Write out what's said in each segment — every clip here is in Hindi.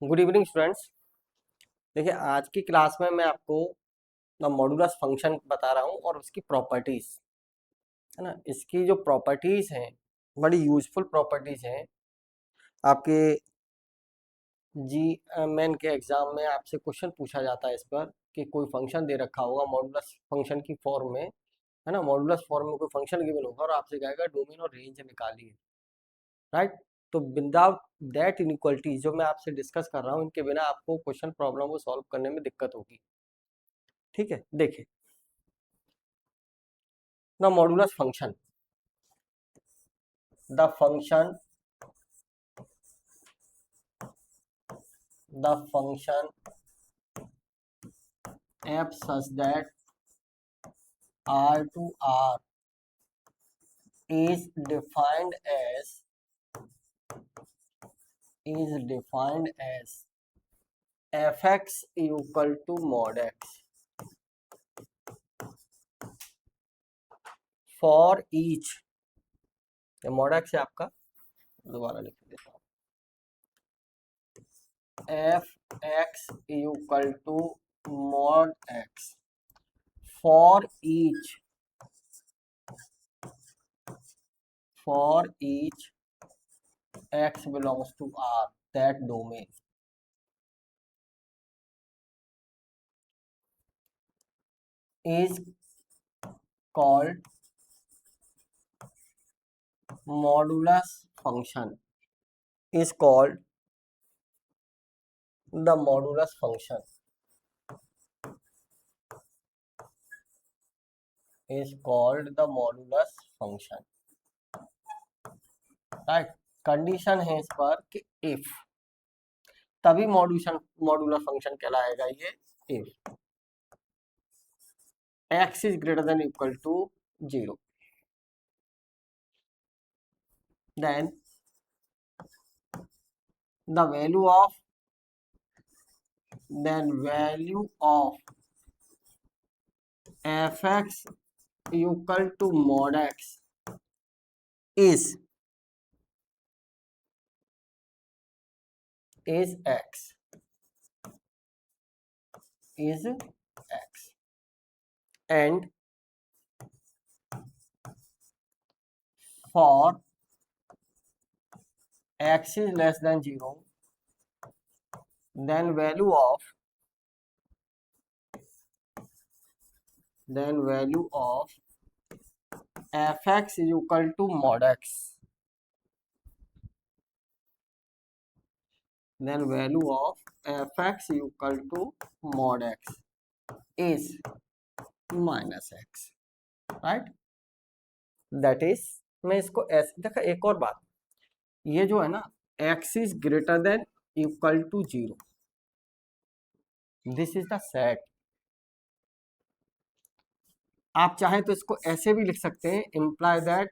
Good evening students. देखिए, आज की क्लास में मैं आपको मॉडुलस फंक्शन बता रहा हूँ और उसकी प्रॉपर्टीज, है ना। इसकी जो प्रॉपर्टीज हैं बड़ी यूजफुल प्रॉपर्टीज हैं। आपके जी मेन के एग्जाम में आपसे क्वेश्चन पूछा जाता है इस पर कि कोई फंक्शन दे रखा होगा मॉडुलस फंक्शन की फॉर्म में, है ना। मॉडुलस फॉर्म में कोई फंक्शन गिवन होगा और आपसे कहेगा डोमेन और रेंज निकालिए, राइट। तो विदाउट दैट इनइक्वलिटी जो मैं आपसे डिस्कस कर रहा हूँ, इनके बिना आपको क्वेश्चन प्रॉब्लम को सॉल्व करने में दिक्कत होगी। ठीक है, देखिए the modulus function, the function f such that r to r is defined as fx equal to mod x for each, mod x है आपका, दोबारा लिख देता हूँ, fx equal to mod x for each x belongs to R, that domain is called modulus function, is called the modulus function, is called the modulus function, right। Condition है इस पर कि इफ, तभी मॉडुलस फंक्शन कहलाएगा ये, if x is greater than equal to 0, then the value of fx equal to mod x is x, and for x is less than 0, then value of fx is equal to mod x, then value of fx equal to mod x is minus x, right। that is, मैं इसको ऐसे देखा। एक और बात, ये जो है ना, x is greater than equal to 0, this is the set। आप चाहें तो इसको ऐसे भी लिख सकते हैं, imply that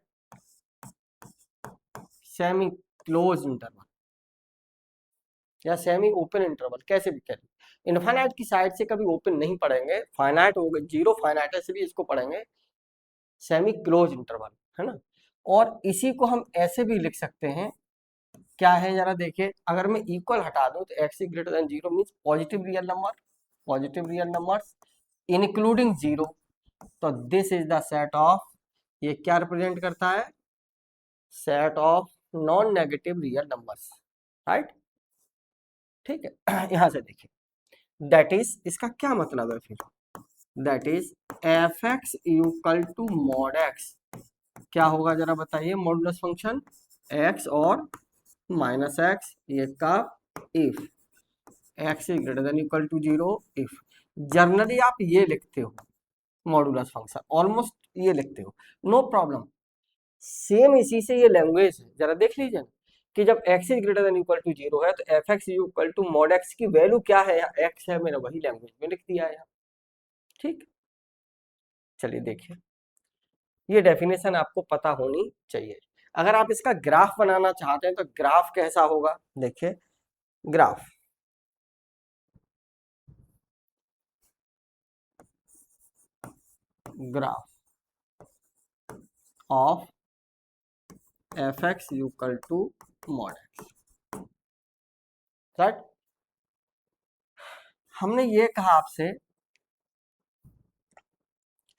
semi close interval या सेमी ओपन इंटरवल, कैसे भी कहें। इनफाइनाइट की साइड से कभी ओपन नहीं पढ़ेंगे, फाइनाइट हो गए, जीरो फाइनाइट से भी इसको पढ़ेंगे सेमी क्लोज इंटरवल, है ना। और इसी को हम ऐसे भी लिख सकते हैं, क्या है जरा देखिए, अगर मैं इक्वल हटा दूं तो x greater then 0 means positive real numbers including 0, तो this is the set of, ये क्या रिप्रेजेंट करता है, set of non negative real numbers, right. ठीक है, यहां से देखिए, दैट इज, इसका क्या मतलब है फिर, that is fx equal to mod x, क्या होगा जरा बताइए, मॉडुलस फंक्शन x और माइनस एक्स, ये का if x is greater than equal to 0, if generally आप ये लिखते हो मॉडुलस फंक्शन, ऑलमोस्ट ये लिखते हो, नो प्रॉब्लम। सेम इसी से ये लैंग्वेज है, जरा देख लीजिए कि जब x is greater than equal to 0 है तो fx equal to mod x की वैल्यू क्या है, x है, मैंने वही लैंग्वेज में लिख दिया है। ठीक, चलिए देखिए, ये डेफिनेशन आपको पता होनी चाहिए। अगर आप इसका ग्राफ बनाना चाहते हैं तो ग्राफ कैसा होगा, देखिए graph of fx equal to mod x, right. हमने ये कहा आपसे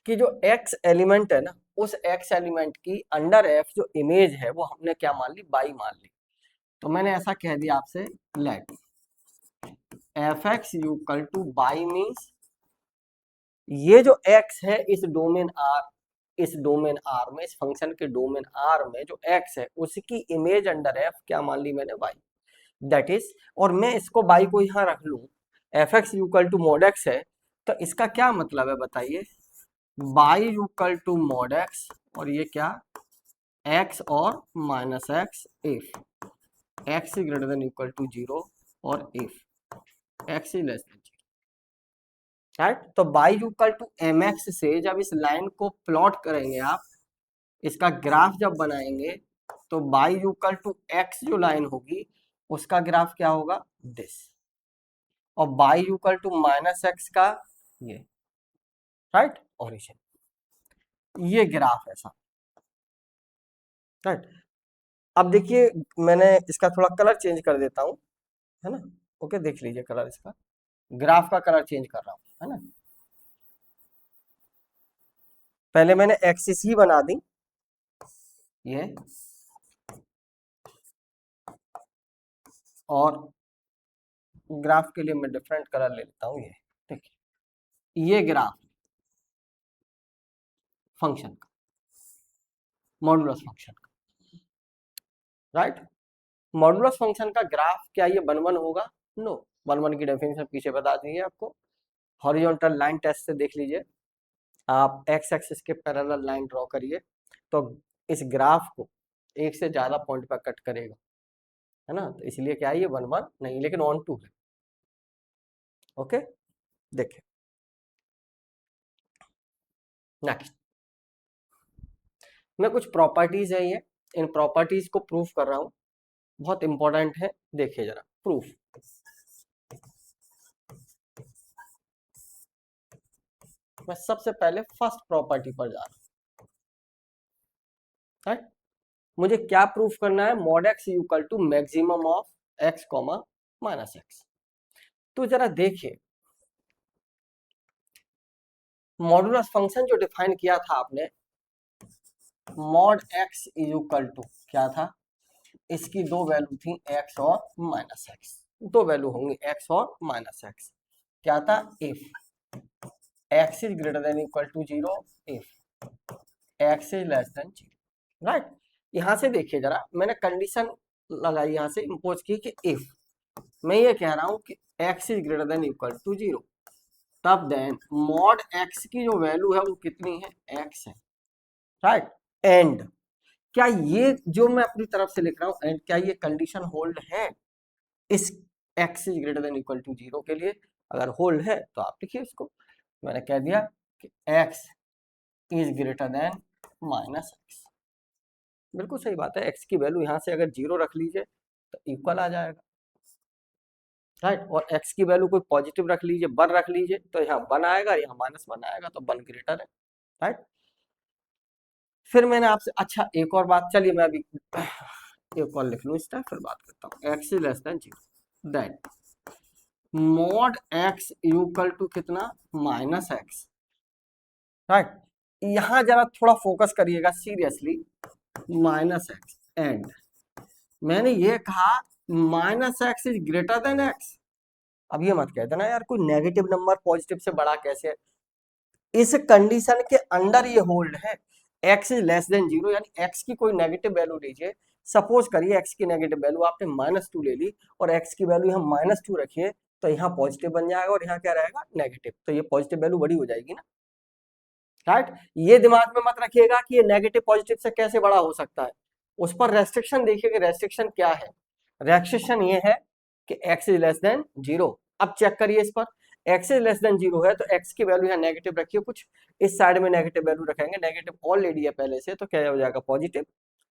कि जो x एलिमेंट है ना, उस x एलिमेंट की अंडर f जो इमेज है वो हमने क्या मान ली, बाई मान ली। तो मैंने ऐसा कह दिया आपसे, let f x equal to y means ये जो x है इस डोमेन r, इस डोमेन r में, इस फंक्शन के डोमेन r में जो x है उसकी इमेज अंडर f क्या मान ली मैंने, बाई। दैट इज, और मैं इसको बाई को यहां रख लूं, F x equal to mod x है, तो इसका क्या मतलब है बताइए, y equal to mod x, और ये क्या, x और minus x if x greater than equal to 0 और if x is less than 0, right. तो y equal to m x से जब इस लाइन को प्लॉट करेंगे आप, इसका ग्राफ जब बनाएंगे, तो बाई इक्वल टू एक्स जो लाइन होगी उसका ग्राफ क्या होगा, दिस, और y equal to minus x का ये, राइट, ओरिजिन, ये ग्राफ ऐसा, राइट। अब देखिए मैंने इसका थोड़ा कलर चेंज कर देता हूं, है ना, ओके, देख लीजिए कलर इसका, ग्राफ का कलर चेंज कर रहा हूं, है ना। पहले मैंने एक्सिस ही बना दी ये, और ग्राफ के लिए मैं डिफरेंट कलर ले लेता हूं, ये देखिए, ये ग्राफ फंक्शन का, मॉडुलस फंक्शन का, राइट। मॉडुलस फंक्शन का ग्राफ क्या ये 1 1 होगा, नो। 1 1 की डेफिनेशन पीछे बता दी है आपको, हॉरिजॉन्टल लाइन टेस्ट से देख लीजिए, आप एक्स एक्सिस के पैरेलल लाइन ड्रॉ करिए, तो इस ग्राफ को एक से ज्यादा पॉइंट पर कट करेगा, है ना, तो इसलिए क्या है, ये 1 1 नहीं, लेकिन ऑन टू है, ओके। देखिए नेक्स्ट, मैं कुछ प्रॉपर्टीज है ये, इन प्रॉपर्टीज को प्रूफ कर रहा हूं, बहुत इंपॉर्टेंट है, देखिए जरा प्रूफ। मैं सबसे पहले फर्स्ट प्रॉपर्टी पर जा रहा हूं, राइट। मुझे क्या प्रूफ करना है, mod x equal to maximum of x comma minus x. तो जरा देखिए, मॉडुलस फंक्शन जो डिफाइन किया था आपने, मॉड एक्स इक्वल टू क्या था, इसकी दो वैल्यू थी, एक्स और माइनस एक्स, दो वैल्यू होंगी एक्स और माइनस एक्स। क्या था, if x is greater than equal to 0, if x is less than 0, right. यहां से देखिए जरा, मैंने कंडीशन लगाई, यहां से इंपोज की कि इफ मैं ये कह रहा हूं कि x is greater than equal to 0, तब देन मॉड x की जो वैल्यू है वो कितनी है, x है, राइट। एंड क्या ये जो मैं अपनी तरफ से लिख रहा हूं एंड, क्या ये कंडीशन होल्ड है इस x is greater than equal to 0 के लिए, अगर होल्ड है तो आप लिखिए इसको, मैंने कह दिया कि x is greater than minus x, बिल्कुल सही बात है, x की वैल्यू यहां से अगर 0 रख लीजिए तो इक्वल आ जाएगा, राइट। और x की वैल्यू कोई पॉजिटिव रख लीजिए, 1 रख लीजिए, तो यहाँ 1 आएगा, यहाँ -1 आएगा, तो 1 ग्रेटर है, राइट। फिर मैंने आपसे, अच्छा एक और बात, चलिए मैं अभी एक और लिख लूँ इसका, फिर बात करता हूँ, x is less than 0, that mod x equal to कितना, माइनस एक्स, राइट। यहाँ जरा थोड़ा फोकस करिएगा सीरियसली, माइनस एक्स, एंड मैंने ये कहा minus x is greater then x. अब ये मत कहते ना यार कोई नेगेटिव नंबर पॉजिटिव से बड़ा कैसे है, इस कंडीशन के अंडर ये होल्ड है, x इज लेस देन 0, यानी x की कोई नेगेटिव वैल्यू लीजिए, सपोज करिए x की नेगेटिव वैल्यू आपने -2 ले ली, और x की वैल्यू यहाँ -2 रखिए, तो यहाँ पॉजिटिव बन जाएगा और यहाँ क्या रहेगा, नेगेटिव, तो ये पॉजिटिव वैल्यू बड़ी हो जाएगी ना, राइट। ये दिमाग में मत रखिएगा कि ये नेगेटिव पॉजिटिव से कैसे बड़ा हो सकता है, उस पर रेस्ट्रिक्शन देखिए कि रेस्ट्रिक्शन क्या है, रेस्ट्रिक्शन ये है कि x इज लेस देन 0। अब चेक करिए इस पर, x इज लेस देन 0 है तो x की वैल्यू यहाँ नेगेटिव रखिए, कुछ इस साइड में नेगेटिव वैल्यू रखेंगे, नेगेटिव ऑलरेडी है पहले से, तो क्या हो जाएगा, पॉजिटिव,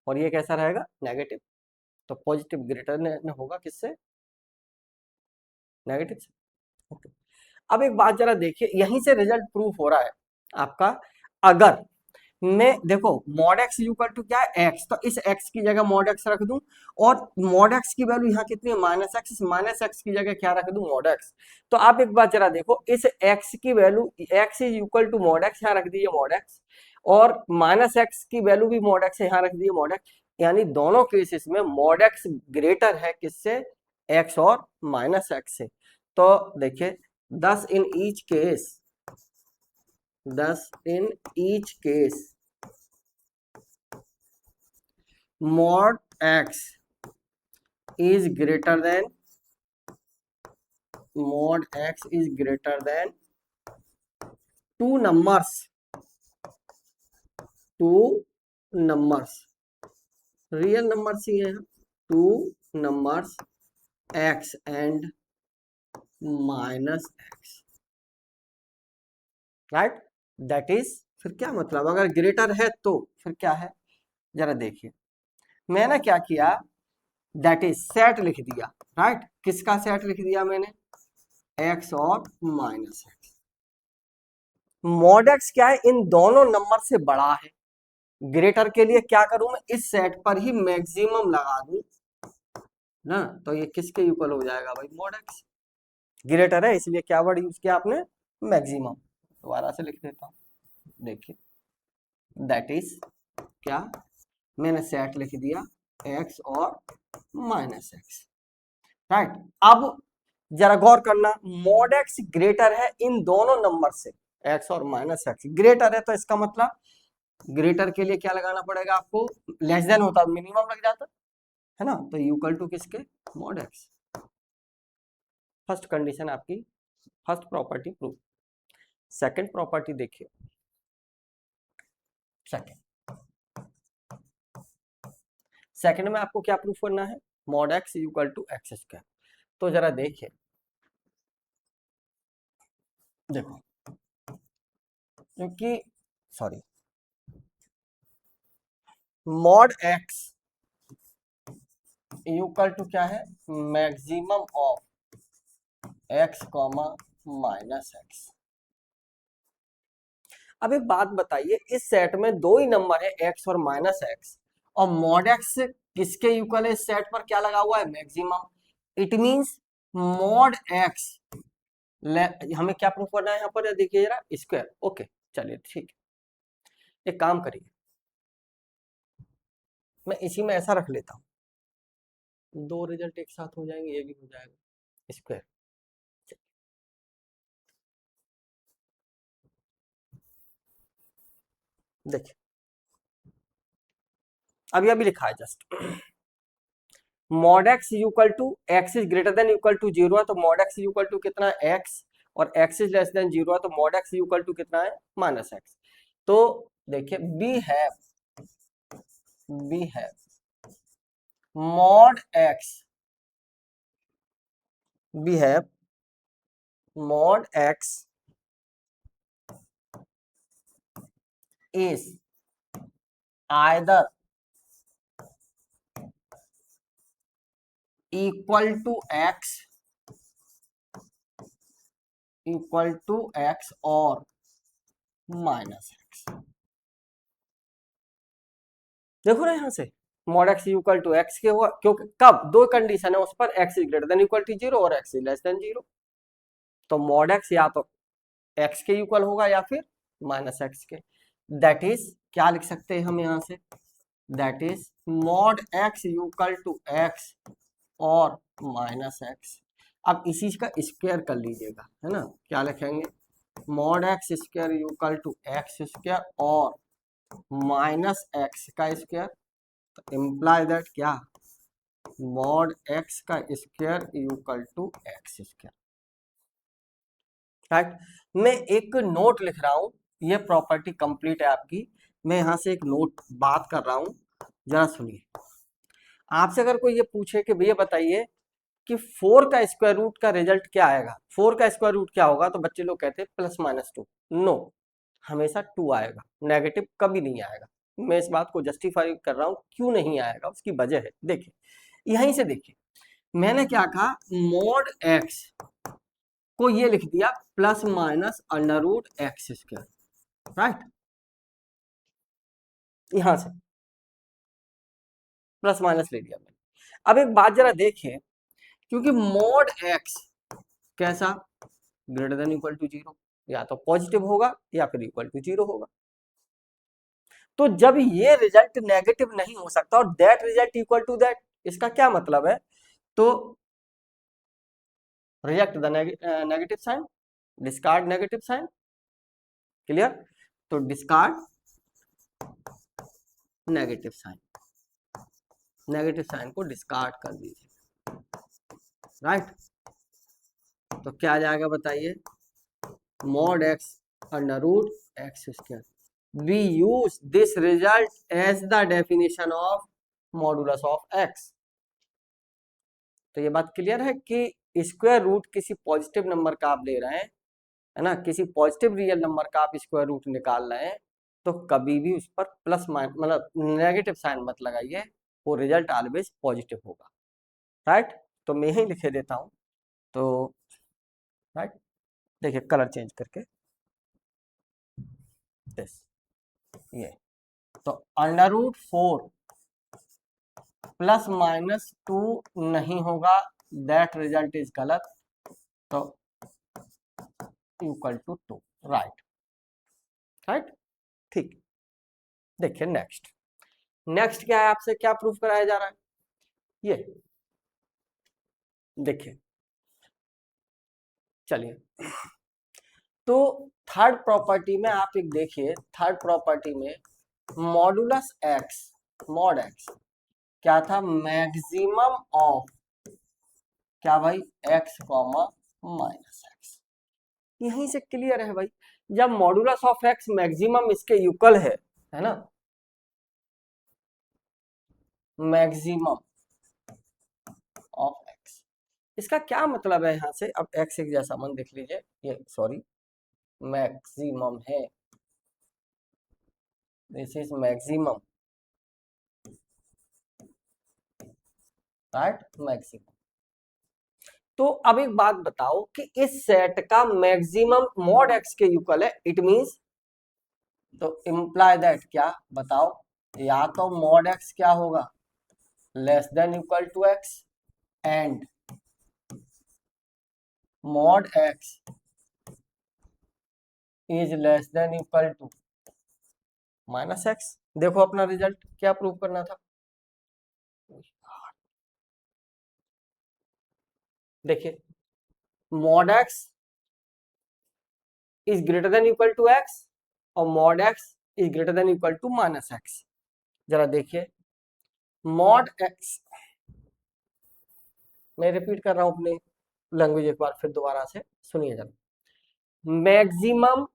और ये कैसा रहेगा, नेगेटिव, तो पॉजिटिव ग्रेटर होगा किससे, नेगेटिव से, ओके। अब एक बात जरा देखिए, यहीं से रिजल्ट प्रूफ हो रहा है आपका, अगर मैं देखो मॉड एक्स इक्वल टू क्या है एक्स, तो इस एक्स की जगह मॉड एक्स रख दूं, और मॉड एक्स की वैल्यू यहाँ कितनी है माइनस एक्स की जगह क्या रख दूं मॉड एक्स। तो आप एक बार जरा देखो, इस एक्स की value x is equal to mod x, यहाँ रख दीजिए मॉड एक्स, और माइनस एक्स की वैल्यू भी मॉड एक्स यहाँ रख दीजिए मॉड एक्स। यानी दोनों केसेस में मॉड एक्स ग्रेटर है किससे, एक्स और माइनस एक्स से। तो देखिए 10 in each case, 10 in each case mod x is greater than, mod x is greater than two numbers, two numbers, real numbers ही है, two numbers x and minus x, right? that is, फिर क्या मतलब, अगर ग्रेटर है तो फिर क्या है, जरा देखिए मैंने क्या किया, दैट इज सेट लिख दिया, राइट? किसका सेट लिख दिया मैंने, एक्स और माइनस एक्स। मॉड एक्स क्या है, इन दोनों नंबर से बड़ा है। ग्रेटर के लिए क्या करूं मैं, इस सेट पर ही मैक्सिमम लगा दूं ना, तो ये किसके इक्वल हो जाएगा भाई, मॉड एक्स। ग्रेटर है इसलिए क्या वर्ड यूज किया आपने, मैक्सिमम। दोबारा से लिख देता हूं, देखिए दैट इज क्या, मैंने सेट लिख दिया एक्स और माइनस एक्स, राइट? अब जरा गौर करना, मॉड एक्स ग्रेटर है इन दोनों नंबर से, एक्स और माइनस एक्स ग्रेटर है, तो इसका मतलब ग्रेटर के लिए क्या लगाना पड़ेगा आपको, लेस देन होता मिनिमम लग जाता है ना, तो इक्वल टू किसके, मॉड एक्स। फर्स्ट कंडीशन आपकी, first property prove. Second property देखिए, सेकंड में आपको क्या प्रूफ करना है, mod x equal to x square. तो जरा देखिए, देखो क्योंकि sorry, mod x equal to क्या है, maximum of x comma minus x. अब एक बात बताइए, इस सेट में दो ही नंबर है एक्स और माइनस एक्स, और मॉड एक्स किसके इक्वल है, इस सेट पर क्या लगा हुआ है, maximum. It means mod x, हमें क्या प्रूफ करना है यहाँ पर, देखिए जरा स्क्वायर। ओके चलिए ठीक है, एक काम करिए, मैं इसी में ऐसा रख लेता हूं, दो रिजल्ट एक साथ हो जाएंगे, ये भी हो जाएगा स्क्वायर। देखिए अभी अभी लिखा है just, mod x equal to x is greater than equal to zero है, तो मॉड एक्स इक्वल टू कितना है, एक्स, और x is less than zero है, तो मॉड एक्स इक्वल टू कितना है, माइनस एक्स। तो देखिए we have mod x, we have mod x is either equal to x, equal to x और माइनस एक्स। देखो ना यहाँ से, mod x equal to x के हुआ, क्योंकि कब, दो कंडीशन है उस पर, x is greater than equal to zero और x is less than zero. तो मॉड एक्स या तो एक्स के इक्वल होगा या फिर माइनस एक्स के। दैट इज क्या लिख सकते हैं हम यहाँ से, that is mod x equal to x और माइनस एक्स। अब इसी का स्क्वायर कर लीजिएगा, है ना, क्या लिखेंगे, mod x square equal to x square और माइनस एक्स का स्क्वायर, तो इम्प्लाई दैट क्या, मॉड एक्स का square equal to x square, right? मैं एक नोट लिख रहा हूं, ये प्रॉपर्टी कंप्लीट है आपकी, मैं यहां से एक नोट बात कर रहा हूं, जरा सुनिए। आपसे अगर कोई ये पूछे कि भैया बताइए कि 4 का स्क्वायर रूट का रिजल्ट क्या आएगा, 4 का स्क्वायर रूट क्या होगा, तो बच्चे लोग कहते हैं प्लस माइनस 2। नो, हमेशा 2 आएगा, नेगेटिव कभी नहीं आएगा। मैं इस बात को जस्टिफाई कर रहा हूं, क्यों नहीं आएगा उसकी वजह है, देखिए यहीं से देखिए, मैंने क्या कहा, मॉड एक्स को ये लिख दिया plus minus under root x square, right? यहां से प्लस माइनस ले लिया मैंने। अब एक बात जरा देखिए, क्योंकि मॉड एक्स कैसा greater than equal to zero, या तो पॉजिटिव होगा या फिर इक्वल टू जीरो होगा। तो जब ये रिजल्ट नेगेटिव नहीं हो सकता और that result equal to that, इसका क्या मतलब है? तो reject the negative sign, discard negative sign, clear? तो discard negative sign, negative sign को डिस्कार्ड कर दीजिए, राइट? तो क्या आ जाएगा बताइए? Mod x under root x square. We use this result as the definition of modulus of x। तो ये बात क्लियर है कि स्क्वायर रूट किसी पॉजिटिव नंबर का आप ले रहे हैं, है ना, किसी पॉजिटिव रियल नंबर का आप स्क्वायर रूट निकाल रहे हैं, तो कभी भी उस पर प्लस माइनस मतलब नेगेटिव साइन मत लगाइए, वो रिजल्ट ऑलवेज पॉजिटिव होगा, राइट? तो मैं यही लिखे देता हूं, तो राइट, देखिए कलर चेंज करके दिस, ये तो अंडर रूट 4 प्लस माइनस 2 नहीं होगा, दैट रिजल्ट इज गलत, तो इक्वल टू 2, राइट? राइट, ठीक। देखिए नेक्स्ट, नेक्स्ट क्या है, आपसे क्या प्रूफ कराया जा रहा है? ये देखिए, चलिए, तो थर्ड प्रॉपर्टी में आप एक देखिए, थर्ड प्रॉपर्टी में मॉडुलस एक्स, मॉड एक्स क्या था? मैक्सिमम ऑफ क्या भाई? X comma minus x. यहीं से क्लियर है भाई, जब मॉडुलस ऑफ एक्स मैक्सिमम इसके इक्वल है ना, मैक्सिमम ऑफ एक्स, इसका क्या मतलब है? यहां से अब एक्स एक जैसा मन देख लीजिए, ये सॉरी मैक्सिमम है, this is maximum, right? Maximum. तो अब एक बात बताओ कि इस सेट का मैक्सिमम मॉड एक्स के इक्वल है, इट मींस, तो इंप्लाई दैट क्या बताओ, या तो मॉड एक्स क्या होगा? Less than equal to x, and mod x is less than equal to minus x. देखो अपना रिजल्ट क्या प्रूव करना था, देखिए mod x is greater than equal to x और mod x is greater than equal to minus x. जरा देखिए मॉड एक्स, मैं रिपीट कर रहा हूं अपने लैंग्वेज एक बार फिर दोबारा से सुनिए जरा, मैक्सिमम,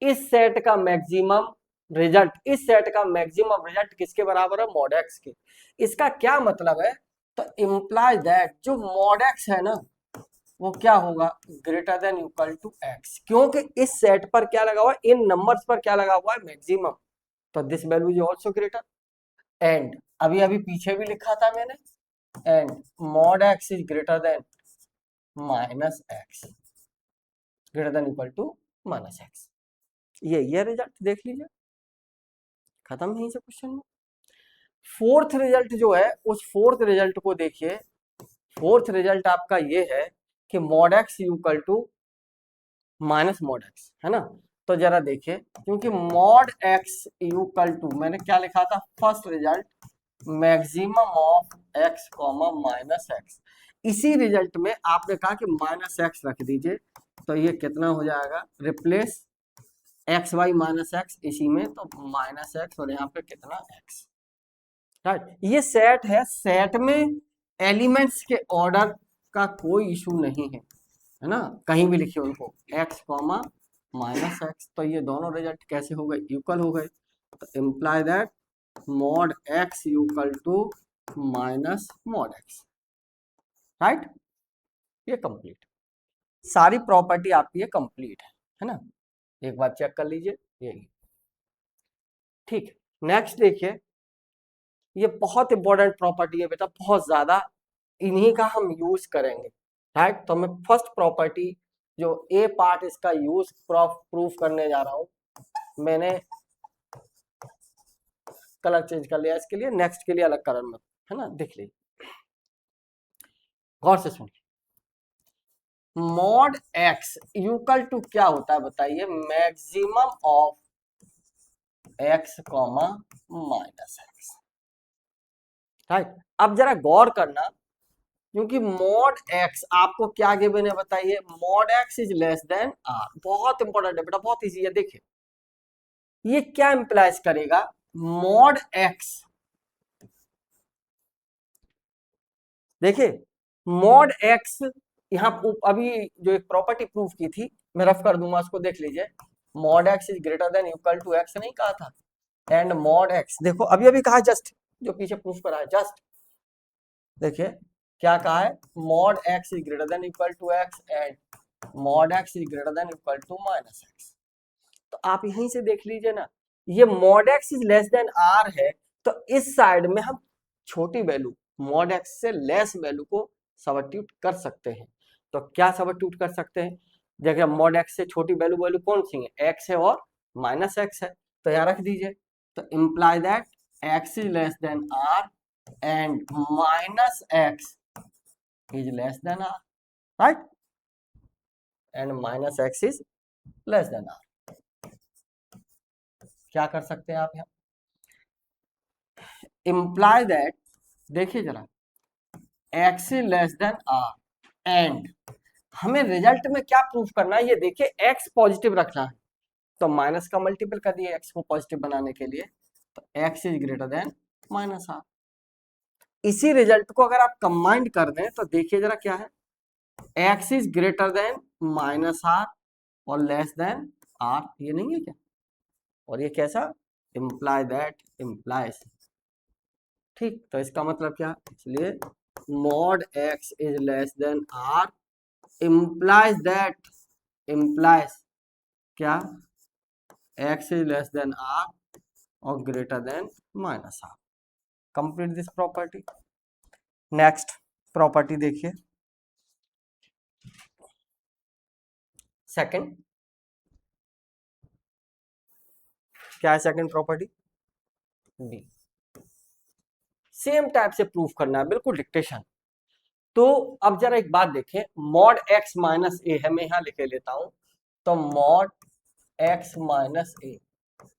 इस सेट का मैक्सिमम रिजल्ट, इस सेट का मैक्सिमम रिजल्ट किसके बराबर है? मॉड एक्स के। इसका क्या मतलब है? तो इंप्लाई दैट जो मॉड एक्स है ना, वो क्या होगा? Greater than equal to x, क्योंकि इस सेट पर क्या लगा हुआ है? इन नंबर्स पर क्या लगा हुआ है? मैक्सिमम, तो this value is also greater, and अभी अभी पीछे भी लिखा था मैंने, and mod x is greater than minus x, greater than equal to minus x. ये रिजल्ट देख लीजिए, खत्म यहीं से क्वेश्चन में। फोर्थ रिजल्ट जो है, उस फोर्थ रिजल्ट को देखिए, फोर्थ रिजल्ट आपका ये है कि mod x equal to minus mod x, है ना? तो जरा देखिए, क्योंकि मॉड एक्स इक्वल टू, मैंने क्या लिखा था first result? Maximum of x comma minus x. इसी रिजल्ट में आपने कहा कि माइनस एक्स रख दीजिए, तो ये कितना हो जाएगा? Replace x y minus x इसी में, तो माइनस एक्स और यहाँ पे कितना? X, right? ये सेट है, सेट में एलिमेंट्स के ऑर्डर का कोई इशू नहीं है ना, कहीं भी लिखिए उनको एक्स कॉमा माइनस एक्स, तो ये दोनों रिजल्ट कैसे हो गए? इक्वल हो गए, तो imply that mod x equal to minus mod x, right? ये कंप्लीट, सारी प्रॉपर्टी आपकी ये कंप्लीट है ना? एक बार चेक कर लीजिए, यही ठीक है। नेक्स्ट देखिए, ये बहुत इंपॉर्टेंट प्रॉपर्टी है बेटा, बहुत ज्यादा, इन्हीं का हम यूज करेंगे, राइट? तो मैं फर्स्ट प्रॉपर्टी जो ए पार्ट इसका यूज प्रूफ करने जा रहा हूं, मैंने कलर चेंज कर लिया इसके लिए, नेक्स्ट के लिए अलग कलर में, है ना, देख लीजिए, गौर से सुनिए। मॉड एक्स इक्वल टू क्या होता है बताइए, maximum of x comma minus x, right. अब जरा गौर करना, क्योंकि मॉड एक्स आपको क्या गिवन है बताइए, mod x is less than r, बहुत इंपॉर्टेंट है बेटा, बहुत इजी है। देखिए ये क्या इंप्लाइज करेगा, मॉड एक्स, देखिए मॉड एक्स, यहाँ अभी जो एक प्रॉपर्टी प्रूफ की थी, मैं रफ कर दूंगा उसको, देख लीजिए। Mod x is greater than equal to x नहीं कहा था, एंड मॉड एक्स, देखो अभी अभी कहा जस्ट, जो पीछे प्रूफ करा है जस्ट, देखिए क्या कहा है, mod x is greater than equal to x and mod x is greater than equal to minus x. तो आप यहीं से देख लीजिए ना, ये mod x is less than r है, तो इस साइड में हम छोटी वैल्यू मॉड एक्स से लेस वैल्यू को सबस्टिट्यूट कर सकते हैं। तो क्या सबस्टिट्यूट कर सकते हैं, देखिए मॉड एक्स से छोटी वैल्यू वैल्यू कौन सी है, एक्स है और माइनस एक्स है, तो यहाँ रख दीजिए। तो imply that x is less than r and minus x is less than r, right, and minus x is less than r. क्या कर सकते हैं आप यहाँ, इम्प्लाई दैट, देखिए जरा, x is less than r and हमें रिजल्ट में क्या प्रूफ करना है, ये देखिए एक्स पॉजिटिव रखना है, तो माइनस का मल्टीपल कर दिए एक्स को पॉजिटिव बनाने के लिए, तो x is greater than minus r. इसी रिजल्ट को अगर आप कंबाइंड कर दें तो देखिए जरा क्या है, x is greater than minus r और लेस देन आर, ये नहीं है क्या, और ये कैसा, इम्प्लाई दैट इम्प्लाइज, ठीक। तो इसका मतलब क्या, इसलिए mod x is less than r implies that, implies क्या, x is less than r और greater than minus r. Complete this property. Next property देखिए, सेकंड, क्या है second property, B, same type से प्रूफ करना है, बिल्कुल डिक्टेशन। तो अब जरा एक बात देखें, मॉड एक्स माइनस ए है, मैं यहां लिखे लेता हूं, तो mod x minus a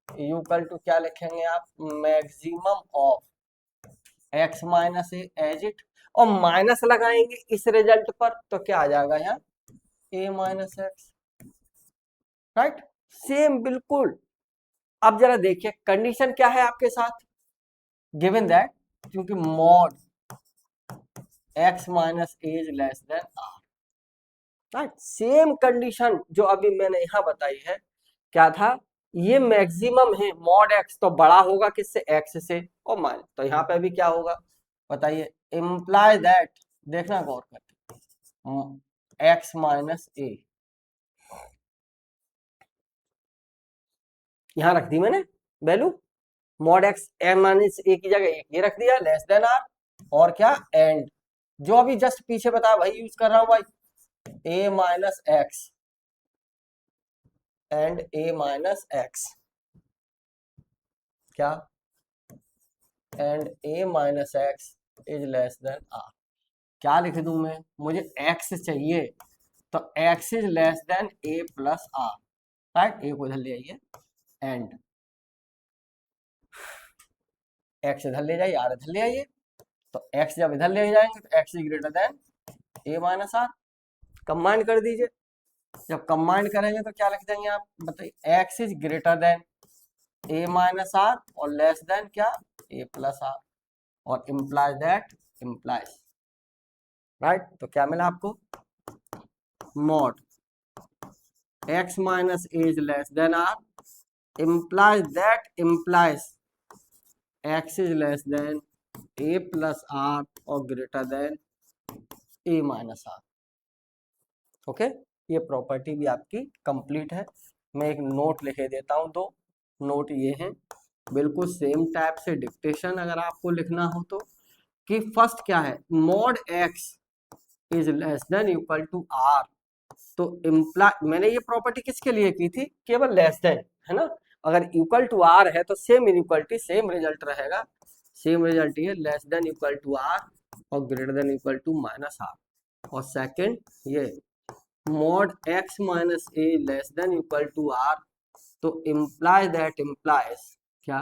equal to क्या लिखेंगे आप, maximum of x minus a as it, और माइनस लगाएंगे इस रिजल्ट पर, तो क्या आ जाएगा यहाँ, a minus x, right, same बिल्कुल। अब जरा देखिए कंडीशन क्या है आपके साथ, गिवन दैट, क्योंकि mod x minus a is less than r, right, same condition जो अभी मैंने यहां बताई है, क्या था, ये मैक्सिमम है, मॉड एक्स तो बड़ा होगा किससे, एक्स से, और माइनस, तो यहाँ पे भी क्या होगा बताइए, इम्प्लाई दैट, देखना गौर करके, एक्स माइनस ए, यहां रख दी मैंने value, mod x m minus a की जगह ये रख दिया, लेस देन आर, और क्या, एंड जो अभी जस्ट पीछे बताया वही यूज कर रहा हूं भाई, a minus x and a minus x, क्या, and a minus x is less than r. क्या लिख दूं मैं, मुझे एक्स चाहिए, तो x is less than a plus r, right, a को इधर ले आइए, एंड एक्स इधर ले जाइए, आर इधर ले आइए, तो एक्स जब इधर ले जाएंगे तो x is greater than a minus r, combine कर दीजिए। जब कंबाइन करेंगे तो क्या लिख देंगे आप बताइए, x is greater than a minus r और लेस देन क्या, ए प्लस आर, और इम्प्लाइज दैट इम्प्लाइज, राइट। तो क्या मिला आपको, mod x minus a is less than r implies that implies x is less than a plus r और greater than a minus r, okay. ये प्रॉपर्टी भी आपकी कंप्लीट है। मैं एक नोट लिखे देता हूं, दो नोट ये हैं, बिल्कुल सेम टाइप से डिक्टेशन अगर आपको लिखना हो तो, कि फर्स्ट क्या है, mod x is less than equal to r, तो इम्प्लाई, मैंने ये प्रॉपर्टी किसके लिए की थी, केवल लेस देन, है ना, अगर इक्वल टू आर है तो सेम इनइक्वलिटी सेम रिजल्ट रहेगा, सेम रिजल्ट ये less than equal to r और greater than equal to minus r. और सेकंड ये mod x minus a less than equal to r, तो इम्प्लाइज क्या,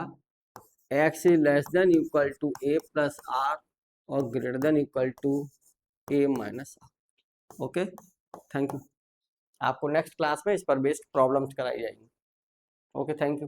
x is less than equal to a plus r और greater than equal to a minus r. Okay, thank you. आपको नेक्स्ट क्लास में इस पर बेस्ड प्रॉब्लम्स कराई जाएंगी। Okay, thank you.